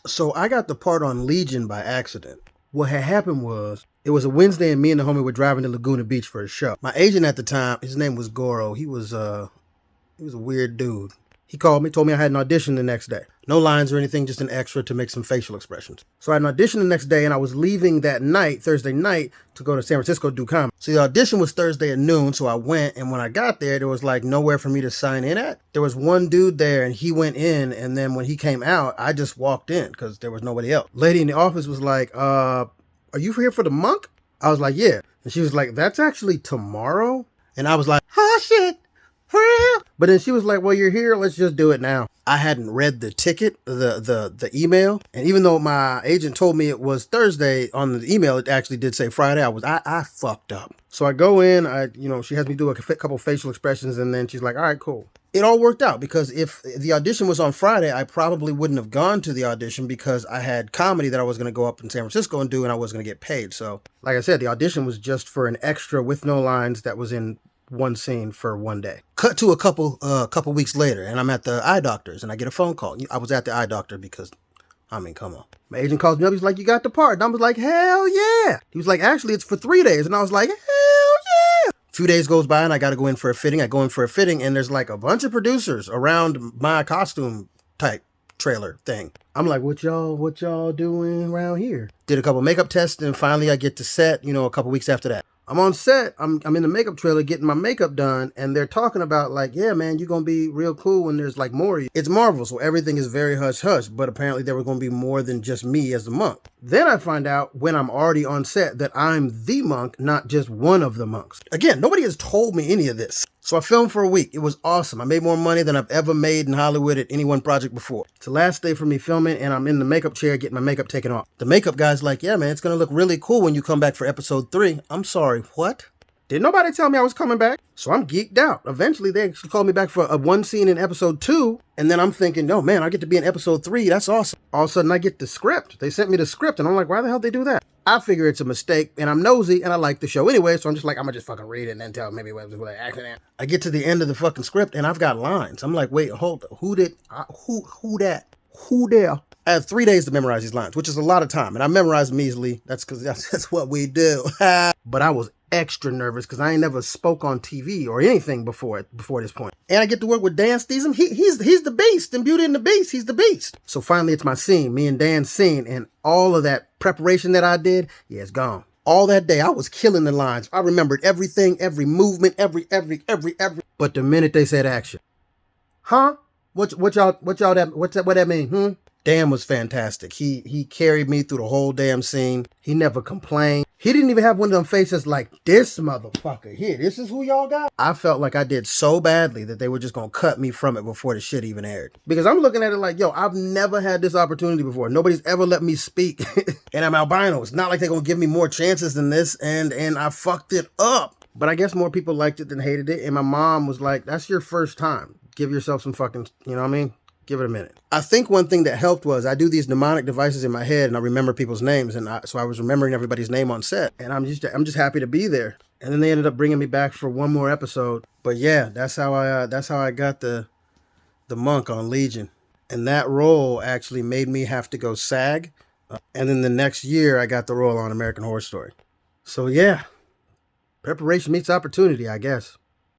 So I got the part on Legion by accident. What had happened was, it was a Wednesday and me and the homie were driving to Laguna Beach for a show. My agent at the time, his name was Goro. He was a weird dude. He called me, told me I had an audition the next day. No lines or anything, just an extra to make some facial expressions. So I had an audition the next day, and I was leaving that night, Thursday night, to go to San Francisco to do comedy. So the audition was Thursday at noon, so I went, and when I got there was like nowhere for me to sign in at. There was one dude there, and he went in, and then when he came out, I just walked in, because there was nobody else. Lady in the office was like, are you here for the monk? I was like, yeah. And she was like, that's actually tomorrow? And I was like, oh shit. For real? But then she was like, well, you're here, let's just do it now. I hadn't read the ticket, the email. And even though my agent told me it was Thursday, on the email, it actually did say Friday. I fucked up. So I go in, she has me do a couple facial expressions, and then she's like, all right, cool. It all worked out, because if the audition was on Friday, I probably wouldn't have gone to the audition, because I had comedy that I was going to go up in San Francisco and do, and I was going to get paid. So like I said, the audition was just for an extra with no lines that was in one scene for one day. Cut to a couple weeks later, and I'm at the eye doctor's, and I get a phone call. I was at the eye doctor because, come on. My agent calls me up. He's like, you got the part. And I was like, hell yeah. He was like, actually, it's for 3 days. And I was like, hell yeah. A few days goes by, and I got to go in for a fitting. I go in for a fitting, and there's like a bunch of producers around my costume type trailer thing. I'm like, what y'all doing around here? Did a couple makeup tests, and finally I get to set, a couple weeks after that. I'm on set, I'm in the makeup trailer getting my makeup done, and they're talking about like, yeah, man, you're going to be real cool when there's like more of you. It's Marvel, so everything is very hush-hush, but apparently there was going to be more than just me as the monk. Then I find out when I'm already on set that I'm the monk, not just one of the monks. Again, nobody has told me any of this. So I filmed for a week. It was awesome. I made more money than I've ever made in Hollywood at any one project before. It's the last day for me filming, and I'm in the makeup chair getting my makeup taken off. The makeup guy's like, yeah, man, it's going to look really cool when you come back for episode 3. I'm sorry, what? Did nobody tell me I was coming back? So I'm geeked out. Eventually, they actually called me back for one scene in episode 2. And then I'm thinking, oh man, I get to be in episode 3. That's awesome. All of a sudden, I get the script. They sent me the script, and I'm like, why the hell did they do that? I figure it's a mistake, and I'm nosy, and I like the show anyway, so I'm just like, I'm gonna just fucking read it and then tell maybe what was an accident. I get to the end of the fucking script, and I've got lines. I'm like, wait, hold up. Who that? Who there? I have 3 days to memorize these lines, which is a lot of time, and I memorized them easily. That's because that's what we do. But I was extra nervous because I ain't never spoke on TV or anything before this point. And I get to work with Dan Steesum. He's the beast in Beauty and the Beast. He's the beast. So finally, it's my scene, me and Dan's scene, and all of that preparation that I did, yeah, it's gone. All that day, I was killing the lines. I remembered everything, every movement, every. But the minute they said action, huh? What that mean? Dan was fantastic. He carried me through the whole damn scene. He never complained. He didn't even have one of them faces like, this motherfucker here, this is who y'all got? I felt like I did so badly that they were just gonna cut me from it before the shit even aired. Because I'm looking at it like, yo, I've never had this opportunity before. Nobody's ever let me speak. And I'm albino. It's not like they're gonna give me more chances than this, and I fucked it up. But I guess more people liked it than hated it, and my mom was like, that's your first time. Give yourself some fucking, you know what I mean? Give it a minute. I think one thing that helped was I do these mnemonic devices in my head, and I remember people's names, and so I was remembering everybody's name on set, and I'm just happy to be there. And then they ended up bringing me back for one more episode. But yeah, that's how I got the monk on Legion, and that role actually made me have to go SAG. And then the next year, I got the role on American Horror Story. So yeah, preparation meets opportunity, I guess.